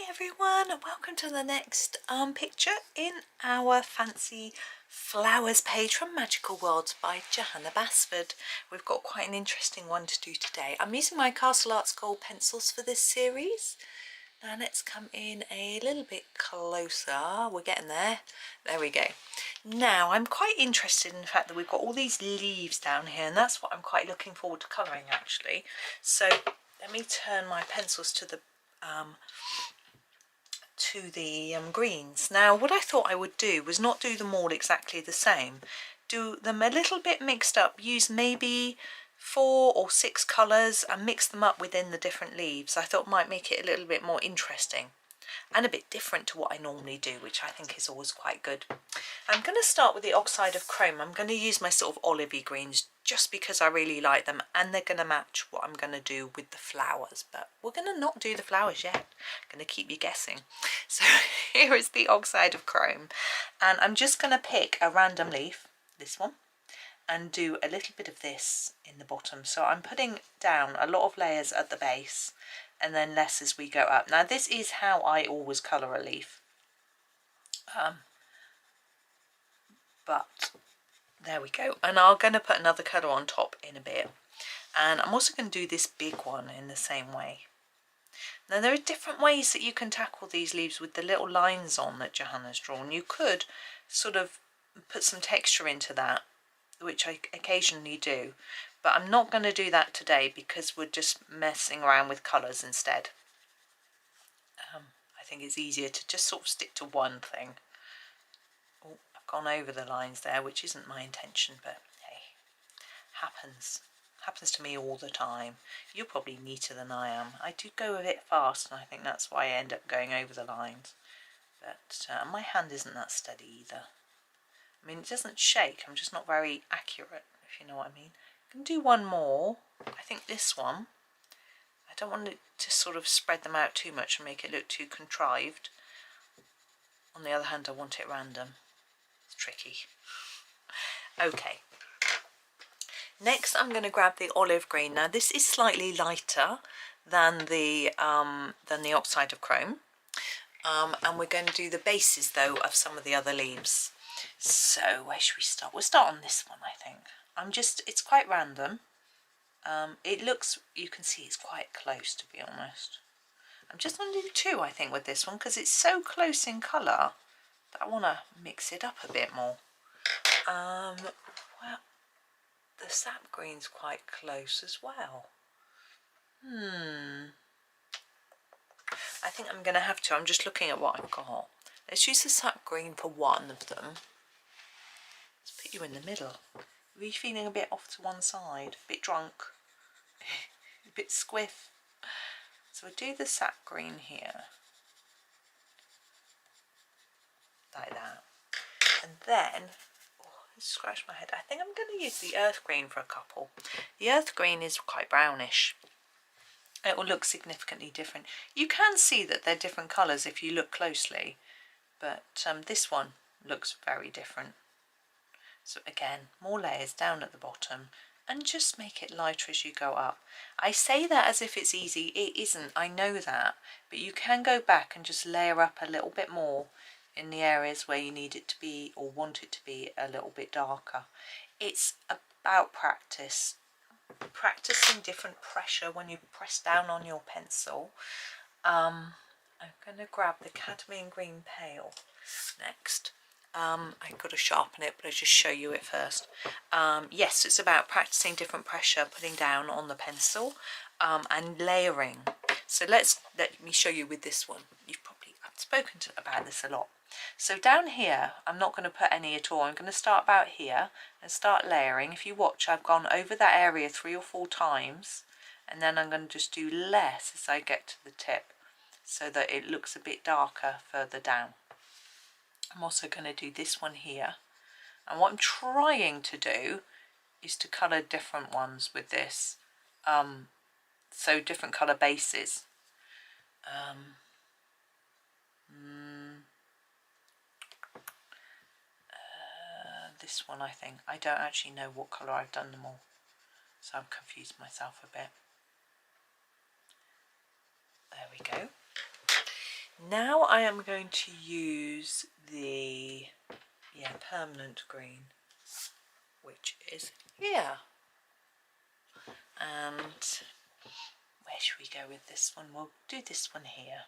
Hi everyone, and welcome to the next picture in our fancy flowers page from Magical Worlds by Johanna Basford. We've got quite an interesting one to do today. I'm using my Castle Arts Gold pencils for this series. Now let's come in a little bit closer. We're getting there. There we go. Now I'm quite interested in the fact that we've got all these leaves down here, and that's what I'm quite looking forward to colouring actually. So let me turn my pencils to the greens. Now what I thought I would do was not do them all exactly the same, do them a little bit mixed up, use maybe 4 or 6 colours and mix them up within the different leaves. I thought might make it a little bit more interesting and a bit different to what I normally do, which I think is always quite good. I'm going to start with the oxide of chrome. I'm going to use my sort of olivey greens just because I really like them, and they're going to match what I'm going to do with the flowers, but we're going to not do the flowers yet. I'm going to keep you guessing. So here is the oxide of chrome, and I'm just going to pick a random leaf, this one, and do a little bit of this in the bottom. So I'm putting down a lot of layers at the base and then less as we go up. Now this is how I always colour a leaf, but there we go. And I'm going to put another colour on top in a bit, and I'm also going to do this big one in the same way. Now there are different ways that you can tackle these leaves with the little lines on that Johanna's drawn. You could sort of put some texture into that, which I occasionally do, but I'm not going to do that today because we're just messing around with colours instead. I think it's easier to just sort of stick to one thing. Oh, I've gone over the lines there, which isn't my intention, but hey, happens to me all the time. You're probably neater than I am. I do go a bit fast, and I think that's why I end up going over the lines, but my hand isn't that steady either. I mean, it doesn't shake, I'm just not very accurate, if you know what I mean. I can do one more. I think this one, I don't want it to sort of spread them out too much and make it look too contrived. On the other hand, I want it random. It's tricky. Okay. Next, I'm going to grab the olive green. Now, this is slightly lighter than the oxide of chrome, and we're going to do the bases though of some of the other leaves. So where should we start? We'll start on this one, I think. It's quite random. It looks, you can see it's quite close, to be honest. I'm just going to do 2, I think, with this one because it's so close in colour that I want to mix it up a bit more. Well, the sap green's quite close as well. I think I'm going to have to. I'm just looking at what I've got. Let's use the sap green for one of them. Let's put you in the middle. Are you feeling a bit off to one side? A bit drunk? A bit squiff? So we'll do the sap green here. Like that. And then, scratch my head. I think I'm going to use the earth green for a couple. The earth green is quite brownish. It will look significantly different. You can see that they're different colours if you look closely, but this one looks very different. So again, more layers down at the bottom and just make it lighter as you go up. I say that as if it's easy. It isn't, I know that, but you can go back and just layer up a little bit more in the areas where you need it to be or want it to be a little bit darker. It's about practice. Practicing different pressure when you press down on your pencil. I'm going to grab the cadmium green pale next. I've got to sharpen it, but I'll just show you it first. Yes, it's about practicing different pressure, putting down on the pencil, and layering. So let me show you with this one. I've spoken about this a lot. So down here, I'm not going to put any at all. I'm going to start about here and start layering. If you watch, I've gone over that area 3 or 4 times, and then I'm going to just do less as I get to the tip so that it looks a bit darker further down. I'm also going to do this one here, and what I'm trying to do is to colour different ones with this, so different colour bases. This one, I think. I don't actually know what colour I've done them all, so I've confused myself a bit. There we go. Now I am going to use the permanent green, which is here. And where should we go with this one? We'll do this one here.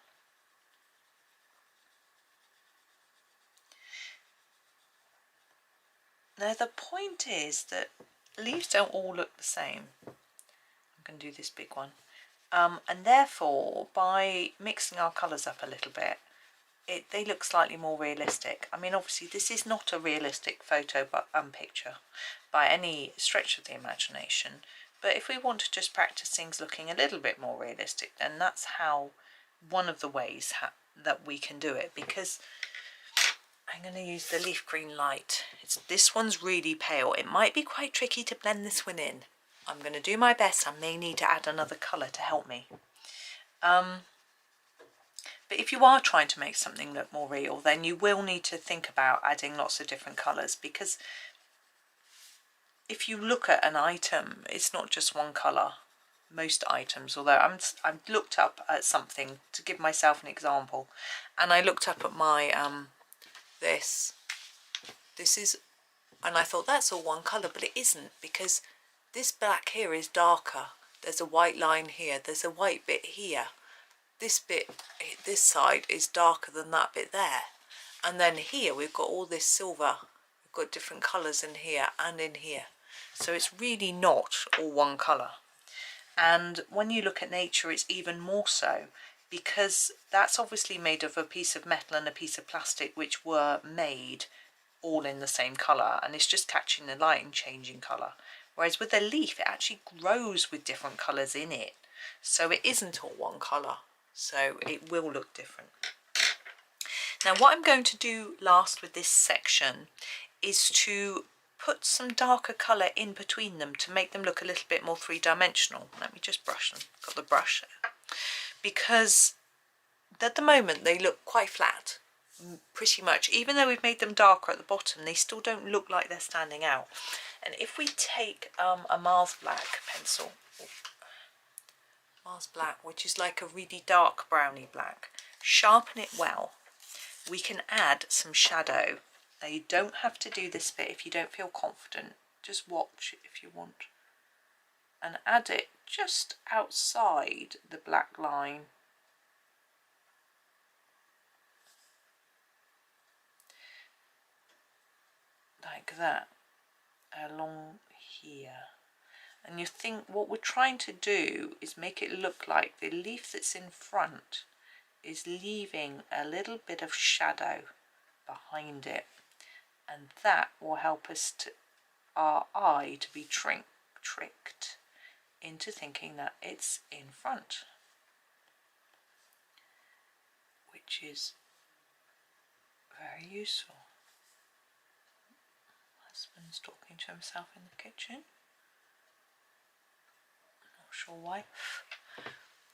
Now the point is that leaves don't all look the same. I'm going to do this big one. And therefore, by mixing our colours up a little bit, they look slightly more realistic. I mean, obviously this is not a realistic photo but picture by any stretch of the imagination, but if we want to just practice things looking a little bit more realistic, then that's how one of the ways that we can do it. Because I'm going to use the leaf green light. This one's really pale. It might be quite tricky to blend this one in. I'm going to do my best. I may need to add another colour to help me. But if you are trying to make something look more real, then you will need to think about adding lots of different colours, because if you look at an item, it's not just one colour. Most items, although I've looked up at something to give myself an example, and I looked up at my this is, and I thought that's all one colour, but it isn't, because this black here is darker. There's a white line here, there's a white bit here. This bit, this side, is darker than that bit there. And then here we've got all this silver. We've got different colours in here and in here. So it's really not all one colour. And when you look at nature, it's even more so, because that's obviously made of a piece of metal and a piece of plastic which were made all in the same colour, and it's just catching the light and changing colour. Whereas with a leaf, it actually grows with different colours in it. So it isn't all one colour. So it will look different. Now what I'm going to do last with this section is to put some darker colour in between them to make them look a little bit more three-dimensional. Let me just brush them. Got the brush. Because at the moment they look quite flat, pretty much. Even though we've made them darker at the bottom, they still don't look like they're standing out. And if we take a Mars Black pencil, Mars Black, which is like a really dark browny black, sharpen it well, we can add some shadow. Now you don't have to do this bit if you don't feel confident, just watch if you want, and add it just outside the black line. Like that, along here. And you think what we're trying to do is make it look like the leaf that's in front is leaving a little bit of shadow behind it, and that will help us to our eye to be tricked into thinking that it's in front, which is very useful. Husband's talking to himself in the kitchen. Sure why.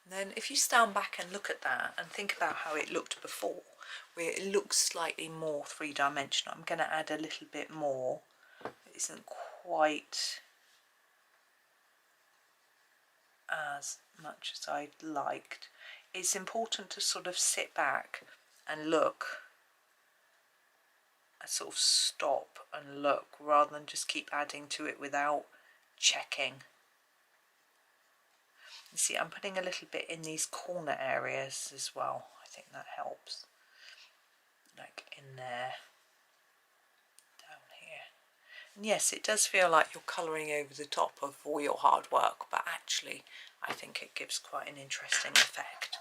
And then if you stand back and look at that and think about how it looked before, where it looks slightly more three-dimensional, I'm going to add a little bit more. It isn't quite as much as I'd liked. It's important to sort of sit back and look, and sort of stop and look, rather than just keep adding to it without checking. You see, I'm putting a little bit in these corner areas as well. I think that helps. Like in there, down here. And yes, it does feel like you're colouring over the top of all your hard work, but actually I think it gives quite an interesting effect.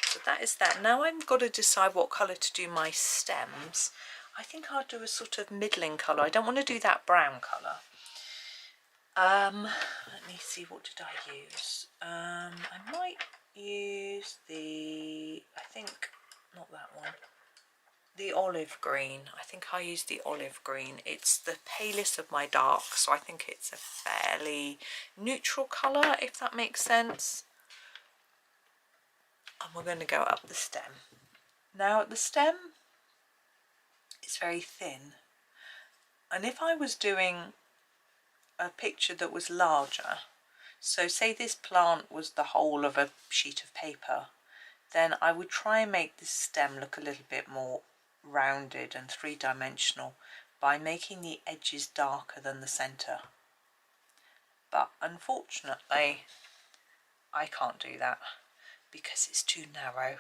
So that is that. Now I've got to decide what colour to do my stems. I think I'll do a sort of middling colour. I don't want to do that brown colour. Let me see, what did I use? I might use the, I think, not that one, the olive green. I think I used the olive green. It's the palest of my darks, so I think it's a fairly neutral colour, if that makes sense. And we're going to go up the stem. Now the stem is very thin, and if I was doing a picture that was larger, so say this plant was the whole of a sheet of paper, then I would try and make this stem look a little bit more rounded and three-dimensional by making the edges darker than the centre. But unfortunately, I can't do that because it's too narrow.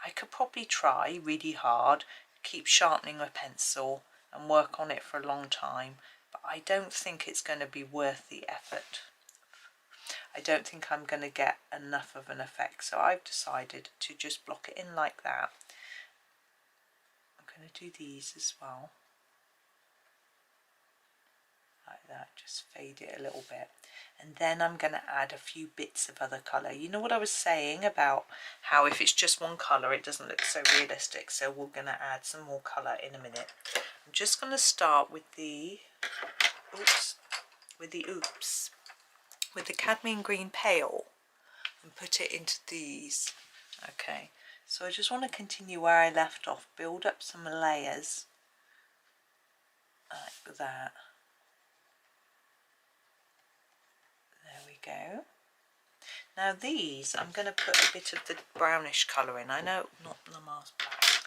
I could probably try really hard, keep sharpening my pencil and work on it for a long time, but I don't think it's going to be worth the effort. I don't think I'm going to get enough of an effect, so I've decided to just block it in like that. I'm going to do these as well, like that, just fade it a little bit. And then I'm going to add a few bits of other colour. You know what I was saying about how if it's just one colour it doesn't look so realistic, so we're going to add some more colour in a minute. I'm just going to start with the with the cadmium green pale and put it into these. Okay, so I just want to continue where I left off, build up some layers like that. There we go. Now these, I'm going to put a bit of the brownish colour in. I know, not the Mars black,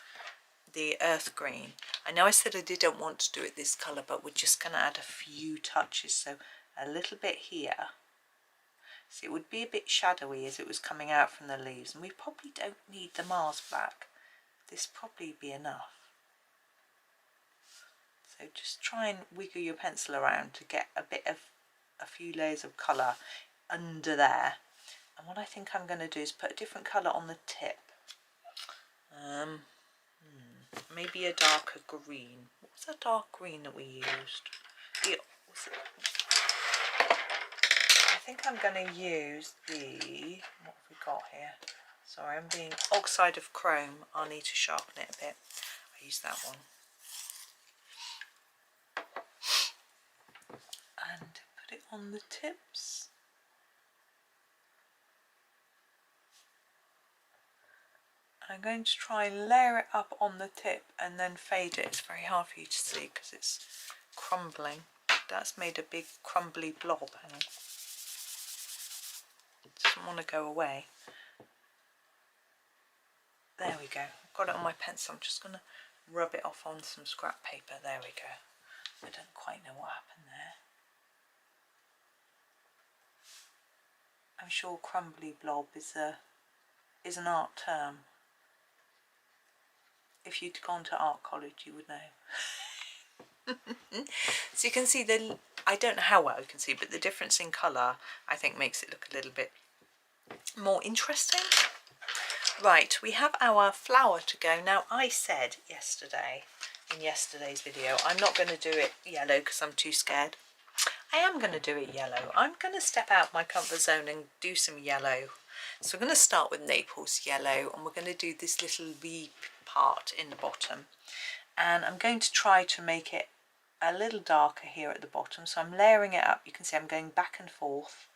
the earth green. I know I said I didn't want to do it this colour, but we're just going to add a few touches. So a little bit here. See, it would be a bit shadowy as it was coming out from the leaves, and we probably don't need the Mars black. This probably be enough. So just try and wiggle your pencil around to get a bit of a few layers of colour under there. And what I think I'm going to do is put a different colour on the tip. Maybe a darker green. What was that dark green that we used? I think I'm going to use the, what have we got here? Sorry, I'm being oxide of chrome. I'll need to sharpen it a bit. I use that one. And put it on the tips. I'm going to try and layer it up on the tip and then fade it. It's very hard for you to see because it's crumbling. That's made a big crumbly blob. Hang on. It doesn't want to go away. There we go. I've got it on my pencil. I'm just going to rub it off on some scrap paper. There we go. I don't quite know what happened there. I'm sure crumbly blob is an art term. If you'd gone to art college, you would know. So you can see I don't know how well you can see, but the difference in colour I think makes it look a little bit more interesting. Right, we have our flower to go. Now I said yesterday, in yesterday's video, I'm not going to do it yellow because I'm too scared. I am going to do it yellow. I'm going to step out my comfort zone and do some yellow. So we're going to start with Naples yellow, and we're going to do this little V part in the bottom. And I'm going to try to make it a little darker here at the bottom. So I'm layering it up. You can see I'm going back and forth,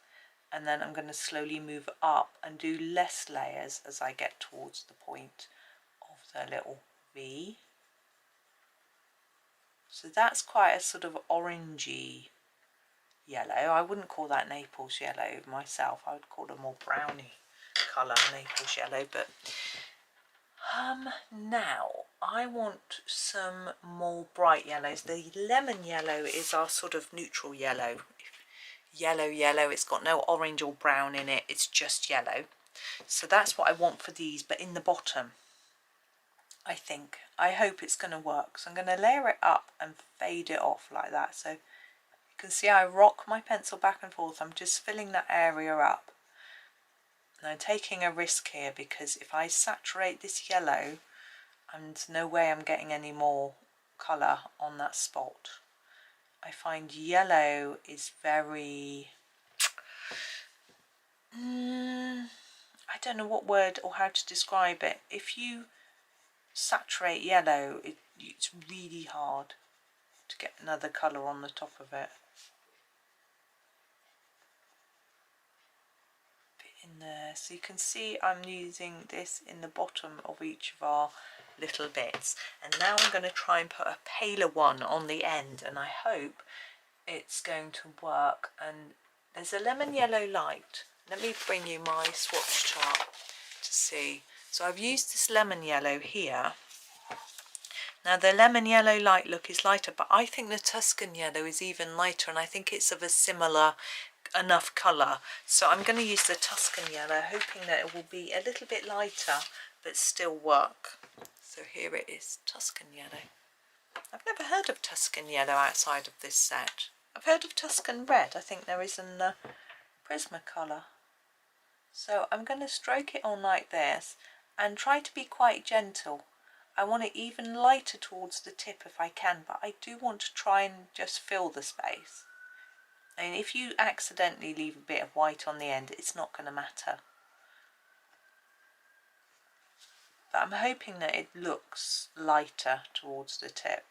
and then I'm going to slowly move up and do less layers as I get towards the point of the little V. So that's quite a sort of orangey yellow. I wouldn't call that Naples yellow myself. I would call it a more browny colour, Naples yellow. But now I want some more bright yellows. The lemon yellow is our sort of neutral yellow. Yellow, it's got no orange or brown in it, it's just yellow. So that's what I want for these, but in the bottom, I think. I hope it's going to work. So I'm going to layer it up and fade it off like that. So you can see I rock my pencil back and forth. I'm just filling that area up. And I'm taking a risk here because if I saturate this yellow, there's no way I'm getting any more colour on that spot. I find yellow is very, I don't know what word or how to describe it. If you saturate yellow, it's really hard to get another colour on the top of it. Bit in there, so you can see I'm using this in the bottom of each of our little bits. And now I'm going to try and put a paler one on the end, and I hope it's going to work. And there's a lemon yellow light. Let me bring you my swatch chart to see. So I've used this lemon yellow here. Now the lemon yellow light look is lighter, but I think the Tuscan yellow is even lighter, and I think it's of a similar enough colour. So I'm going to use the Tuscan yellow, hoping that it will be a little bit lighter but still work. So here it is, Tuscan yellow. I've never heard of Tuscan yellow outside of this set. I've heard of Tuscan red. I think there is in Prismacolor. So I'm going to stroke it on like this and try to be quite gentle. I want it even lighter towards the tip if I can, but I do want to try and just fill the space. And if you accidentally leave a bit of white on the end, it's not going to matter. But I'm hoping that it looks lighter towards the tip.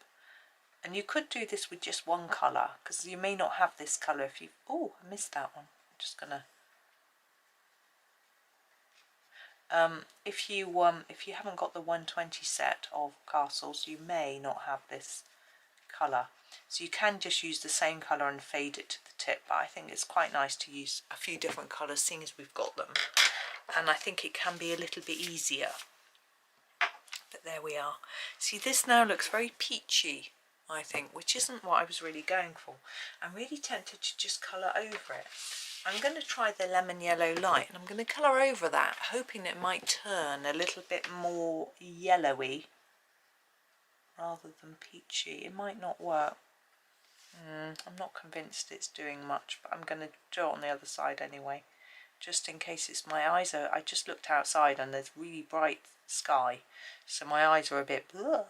And you could do this with just one colour, because you may not have this colour if you... Oh, I missed that one. I'm just going to... if you haven't got the 120 set of castles, you may not have this colour. So you can just use the same colour and fade it to the tip, but I think it's quite nice to use a few different colours seeing as we've got them. And I think it can be a little bit easier. But there we are. See, this now looks very peachy, I think, which isn't what I was really going for. I'm really tempted to just colour over it. I'm going to try the lemon yellow light, and I'm going to colour over that, hoping it might turn a little bit more yellowy rather than peachy. It might not work. I'm not convinced it's doing much, but I'm going to do it on the other side anyway, just in case it's my eyes are... I just looked outside and there's really bright sky, so my eyes are a bit blur.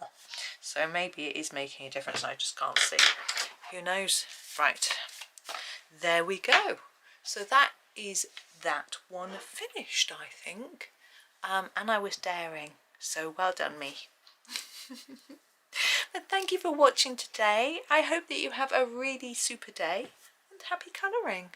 So maybe it is making a difference and I just can't see. Who knows? Right, there we go. So that is that one finished, I think. And I was daring, so well done me. But thank you for watching today. I hope that you have a really super day and happy colouring.